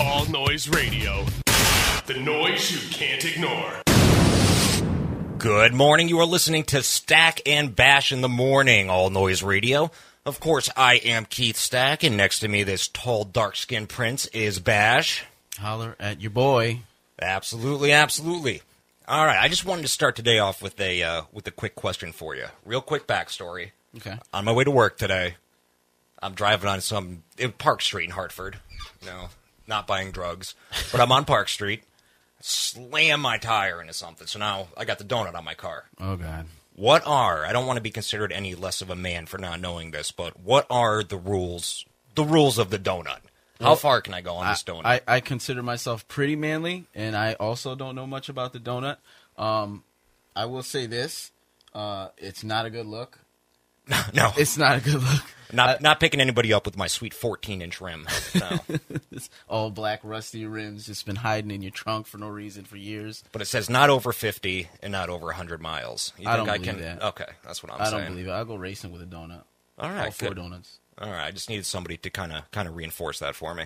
All Noise Radio. The noise you can't ignore. Good morning. You are listening to Stack and Bash in the Morning, All Noise Radio. Of course, I am Keith Stack, and next to me, this tall, dark-skinned prince is Bash. Holler at your boy. Absolutely, absolutely. All right, I just wanted to start today off with a quick question for you. Real quick backstory. Okay. On my way to work today, I'm driving on Park Street in Hartford. Not buying drugs, but I'm on Park Street. Slam my tire into something, so now I got the donut on my car. Oh, God. I don't want to be considered any less of a man for not knowing this, but what are the rules of the donut? How far can I go on this donut? I consider myself pretty manly, and I also don't know much about the donut. I will say this. It's not a good look. No. It's not a good look. Not picking anybody up with my sweet 14-inch rim. No. It's all black, rusty rims, just been hiding in your trunk for no reason for years. But it says not over 50 and not over 100 miles. I don't believe that. Okay, that's what I'm saying. I don't believe it. I'll go racing with a donut. All right, all 4 donuts. All right, I just needed somebody to kind of reinforce that for me.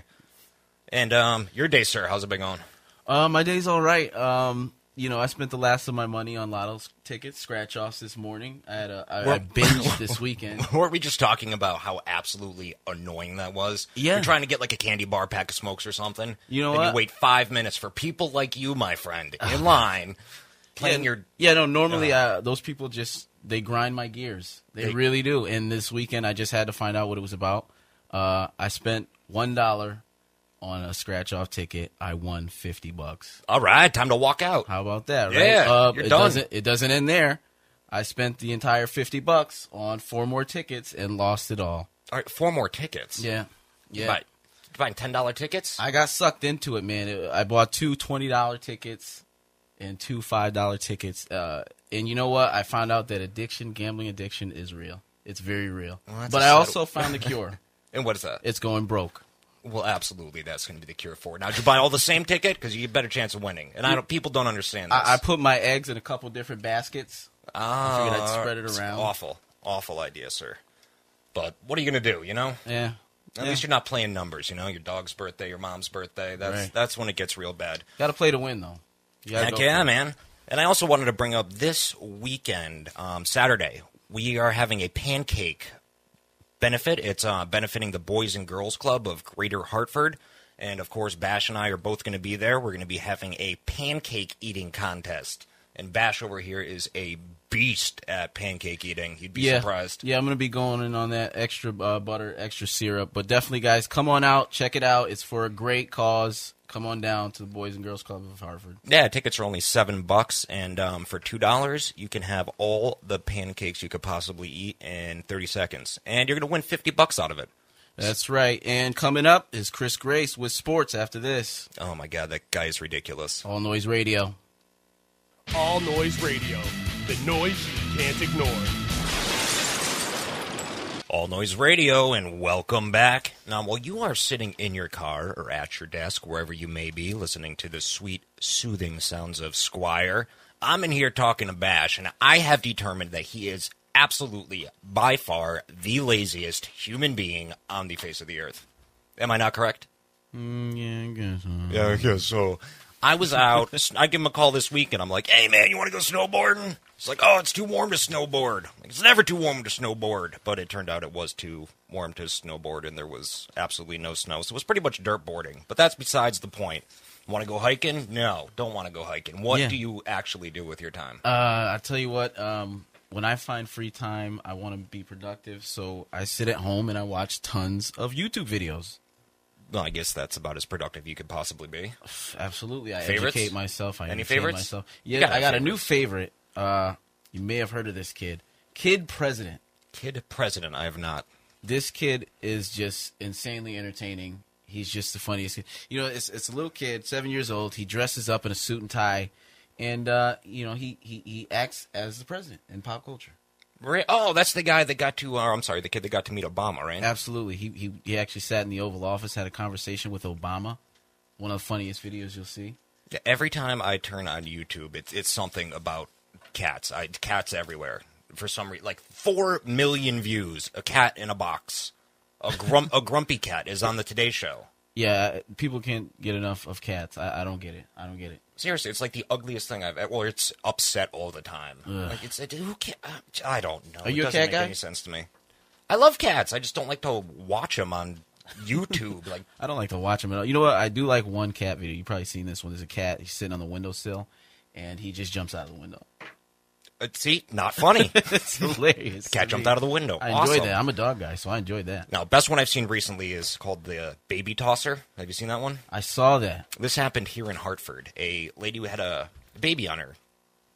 And your day, sir, how's it been going? My day's all right. I spent the last of my money on lotto tickets, scratch-offs this morning. I binged this weekend. Weren't we just talking about how absolutely annoying that was? Yeah. You're trying to get like a candy bar, pack of smokes or something. You know and what? You wait 5 minutes for people like you, my friend, in line, playing your... Yeah, no, normally those people they grind my gears. They really do. And this weekend I just had to find out what it was about. I spent $1 on a scratch-off ticket. I won $50. All right, time to walk out. How about that, right? Yeah, you're done. It doesn't end there. I spent the entire $50 on 4 more tickets and lost it all. All right, 4 more tickets? Yeah. You buying $10 tickets? I got sucked into it, man. I bought 2 $20 tickets and 2 $5 tickets. And you know what? I found out that gambling addiction is real. It's very real. Well, but I also found the cure. And what is that? It's going broke. Well, absolutely, that's going to be the cure for it. Now, did you buy all the same ticket? Because you get a better chance of winning. And people don't understand this. I put my eggs in a couple different baskets. I figured I'd spread it around. Awful idea, sir. But what are you going to do, Yeah. At least you're not playing numbers, your dog's birthday, your mom's birthday. That's when it gets real bad. Got to play to win, though. Heck yeah, man. And I also wanted to bring up this weekend, Saturday, we are having a pancake benefit. It's benefiting the Boys and Girls Club of Greater Hartford. And, of course, Bash and I are both going to be there. We're going to be having a pancake eating contest. And Bash over here is a beast at pancake eating. You'd be surprised. Yeah, I'm going to be going in on that extra butter, extra syrup. But definitely, guys, come on out. Check it out. It's for a great cause. Come on down to the Boys and Girls Club of Hartford. Yeah, tickets are only $7, and for $2, you can have all the pancakes you could possibly eat in 30 seconds. And you're going to win $50 out of it. That's right. And coming up is Chris Grace with sports after this. Oh, my God, that guy is ridiculous. All Noise Radio. All Noise Radio. The noise you can't ignore. All Noise Radio, and welcome back. Now, while you are sitting in your car or at your desk, wherever you may be, listening to the sweet, soothing sounds of Squire, I'm in here talking to Bash, and I have determined that he is absolutely, by far, the laziest human being on the face of the earth. Am I not correct? Yeah, I guess so. Yeah, I guess so. I was out. I give him a call this week, and I'm like, hey, man, you want to go snowboarding? He's like, oh, it's too warm to snowboard. Like, it's never too warm to snowboard. But it turned out it was too warm to snowboard, and there was absolutely no snow. So it was pretty much dirt boarding. But that's besides the point. Want to go hiking? No, don't want to go hiking. What do you actually do with your time? I tell you what, when I find free time, I want to be productive. So I sit at home and I watch tons of YouTube videos. Well, I guess that's about as productive you could possibly be. Absolutely. I Favorites? educate myself. I Any entertain favorites? myself. Yeah, I got a new favorite. You may have heard of this kid. Kid President. Kid President, I have not. This kid is just insanely entertaining. He's just the funniest kid. It's a little kid, 7 years old. He dresses up in a suit and tie, and he acts as the president in pop culture. Oh, that's the guy that got to, the kid that got to meet Obama, right? Absolutely. He actually sat in the Oval Office, had a conversation with Obama. One of the funniest videos you'll see. Yeah, every time I turn on YouTube, it's something about cats. Cats everywhere. For some reason, like 4 million views, a cat in a box. A grumpy cat is on the Today Show. Yeah, people can't get enough of cats. I don't get it. I don't get it. Seriously, it's like the ugliest thing I've ever... Well, it's upset all the time. Ugh. Like, who can't... I don't know. Are you it a doesn't cat make guy? any sense to me. I love cats. I just don't like to watch them on YouTube. Like, I don't like to watch them at all. You know what? I do like one cat video. You've probably seen this one. There's a cat. He's sitting on the windowsill, and he just jumps out of the window. see, not funny. It's hilarious. Cat jumped out of the window. I Awesome. enjoyed that. I'm a dog guy, so I enjoyed that. Now, best one I've seen recently is called the Baby Tosser. Have you seen that one? I saw that. This happened here in Hartford. A lady who had a baby on her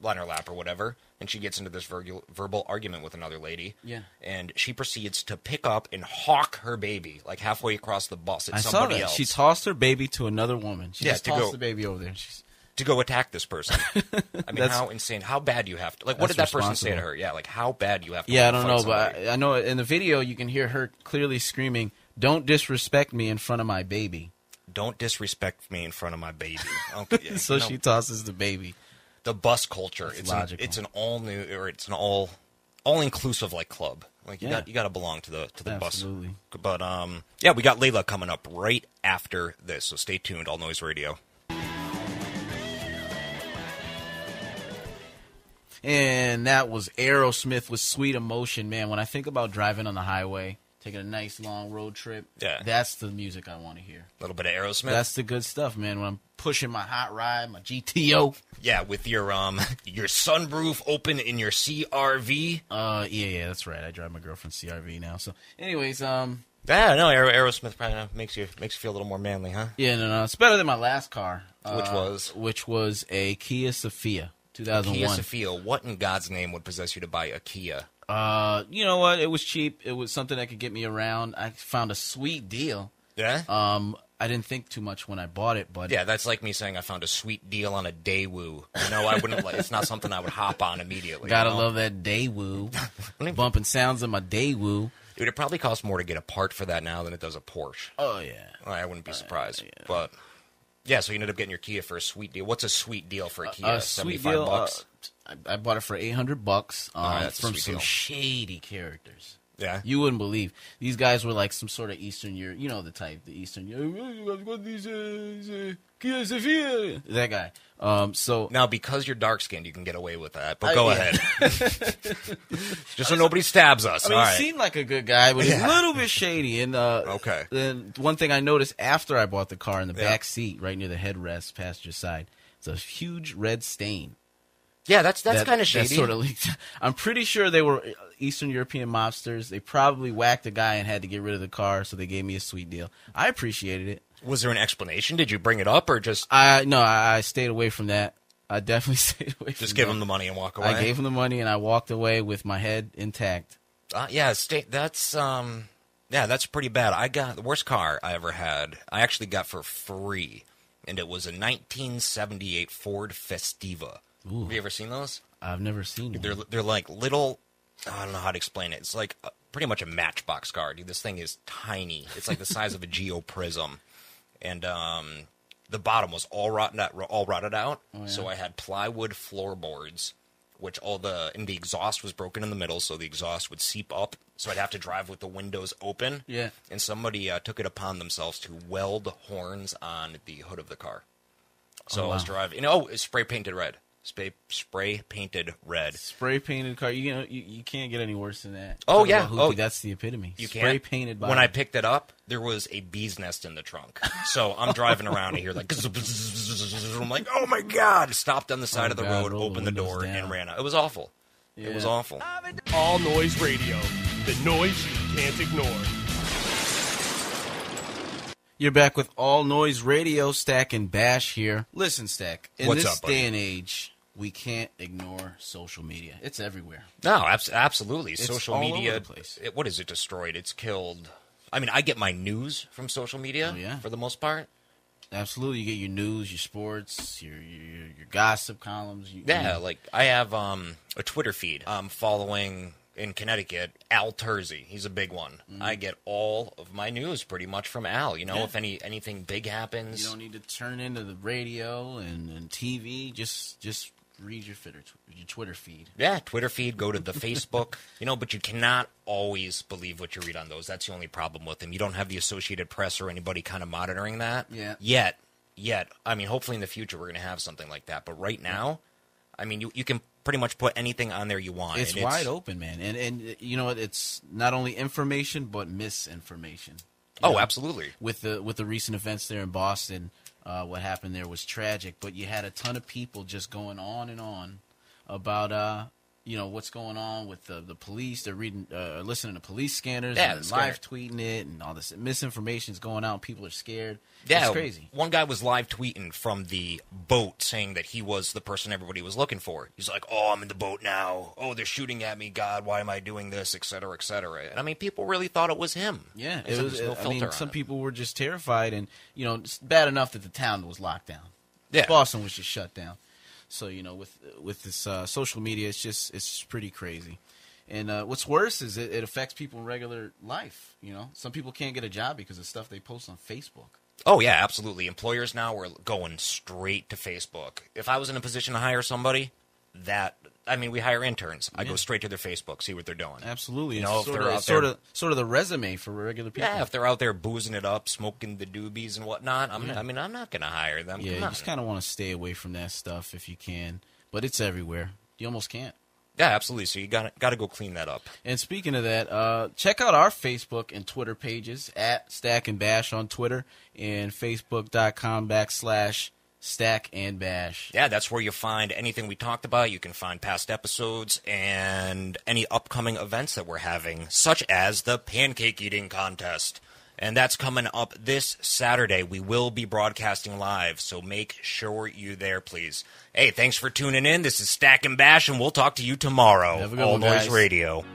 lap or whatever, and she gets into this verbal argument with another lady. Yeah. And she proceeds to pick up and hawk her baby, like halfway across the bus at I saw somebody that. else. She tossed her baby to another woman. She Yeah, just to tossed go- the baby over there. She's, to go attack this person. I mean, how insane. How bad you have to... Like, what did That's that person say to responsible. her? Yeah, like, how bad you have to... yeah, I don't know, fight somebody. but I know in the video you can hear her clearly screaming, "Don't disrespect me in front of my baby." Don't disrespect me in front of my baby. Okay, So you know, she tosses the baby. the bus culture. That's logical. It's an all new, or it's an all inclusive like club. Like Yeah. you got to belong to the Absolutely. bus. But yeah, we got Layla coming up right after this, so stay tuned. All Noise Radio. And that was Aerosmith with Sweet Emotion, man. When I think about driving on the highway, taking a nice long road trip, Yeah. that's the music I want to hear. A little bit of Aerosmith. That's the good stuff, man. When I'm pushing my hot ride, my GTO. Yeah, with your sunroof open in your CRV. Yeah, that's right. I drive my girlfriend's CRV now. So, anyways, Yeah, no, Aerosmith probably makes you feel a little more manly, huh? yeah, no, it's better than my last car, Which was a Kia Sophia, 2001. Kia Sophia. What in God's name would possess you to buy a Kia? You know what? It was cheap. It was something that could get me around. I found a sweet deal. Yeah. I didn't think too much when I bought it, but Yeah, that's like me saying I found a sweet deal on a Daewoo. You know, I wouldn't. It's not something I would hop on immediately. gotta you know? love that Daewoo. Bumping sounds of my Daewoo. Dude, it probably costs more to get a part for that now than it does a Porsche. Oh yeah. I wouldn't be surprised. yeah. But yeah, so you ended up getting your Kia for a sweet deal. What's a sweet deal for a Kia? A sweet 75 deal. bucks. I bought it for $800 that's a from sweet some deal. shady characters. Yeah. You wouldn't believe. These guys were like some sort of Eastern Europe. You know the type, the Eastern Europe. I've got these Kia Sophia. That guy. So Now, because you're dark skinned, you can get away with that. But I- go yeah. ahead. Just so nobody stabs us. I mean, All he right. seemed like a good guy, but he's Yeah. a little bit shady. And Okay. Then one thing I noticed after I bought the car in the Yeah. back seat, right near the headrest, passenger side, it's a huge red stain. Yeah, that's kind of That shady. sort of leaked. I'm pretty sure they were Eastern European mobsters. They probably whacked a guy and had to get rid of the car, so they gave me a sweet deal. I appreciated it. Was there an explanation? Did you bring it up or just I stayed away from that. I definitely stayed away from just give that. him the money and walk away? I gave him the money and I walked away with my head intact. That's pretty bad. I got the worst car I ever had. I actually got for free, and it was a 1978 Ford Festiva. Ooh. Have you ever seen those? I've never seen one. They're like little. I don't know how to explain it. It's like pretty much a matchbox car, dude. This thing is tiny. It's like the size of a geoprism, and the bottom was all rotted out. Oh, yeah. So I had plywood floorboards, and the exhaust was broken in the middle, so the exhaust would seep up. So I'd have to drive with the windows open. Yeah. And somebody took it upon themselves to weld horns on the hood of the car. So I was driving. It's spray painted red. Spray painted red. Spray painted car. You can't get any worse than that. Oh, Talk yeah. about hoopty, that's the epitome. You Spray can't. painted body. When I picked it up, there was a bee's nest in the trunk. So I'm driving around and hear like, I'm like, oh my God! Stopped on the side of the God, road, roll the opened the windows door, down. and ran out. It was awful. Yeah. It was awful. All Noise Radio, the noise you can't ignore. You're back with All Noise Radio. Stack and Bash here. Listen, Stack. In What's this up, buddy? day and age, we can't ignore social media. It's everywhere. No, absolutely. It's Social all media. over the place. What is it destroyed? It's killed. I mean, I get my news from social media Oh, yeah. for the most part. Absolutely. You get your news, your sports, your gossip columns. Yeah, like I have a Twitter feed. I'm following in Connecticut Al Terzi. He's a big one. I get all of my news pretty much from Al. You know, Yeah. if anything big happens. You don't need to turn into the radio and TV. Just read your Twitter feed. Yeah, Twitter feed, go to the Facebook, but you cannot always believe what you read on those. That's the only problem with them. You don't have the Associated Press or anybody kind of monitoring that yet. I mean, hopefully in the future we're going to have something like that. But right now, I mean, you can pretty much put anything on there you want. It's wide open, man. And you know what? It's not only information, but misinformation. Absolutely. With the recent events there in Boston, what happened there was tragic. But you had a ton of people just going on and on about what's going on with the police. They're reading, listening to police scanners and live tweeting it, and all this misinformation is going out. People are scared. Yeah, it's crazy. One guy was live tweeting from the boat saying that he was the person everybody was looking for. He's like, "Oh, I'm in the boat now. Oh, they're shooting at me. God, why am I doing this?" Et cetera, et cetera. And I mean, people really thought it was him. Yeah, it was. Some people were just terrified, and it's bad enough that the town was locked down. Yeah, Boston was just shut down. So with this social media, it's pretty crazy. And what's worse is it affects people in regular life. Some people can't get a job because of stuff they post on Facebook. Oh, yeah, absolutely. Employers now are going straight to Facebook. If I was in a position to hire somebody, we hire interns. I go straight to their Facebook, see what they're doing. Absolutely. If sort of the resume for regular people. Yeah, if they're out there boozing it up, smoking the doobies and whatnot, I'm not going to hire them. Yeah, you just kind of want to stay away from that stuff if you can. But it's everywhere. You almost can't. Yeah, absolutely. So you got to go clean that up. And speaking of that, check out our Facebook and Twitter pages at Stack and Bash on Twitter and Facebook.com/Stack and Bash. Yeah, that's where you'll find anything we talked about. You can find past episodes and any upcoming events that we're having, such as the pancake eating contest. And that's coming up this Saturday. We will be broadcasting live, so make sure you're there, please. Hey, thanks for tuning in. This is Stack and Bash, and we'll talk to you tomorrow. Have a good All one, Noise guys. Radio.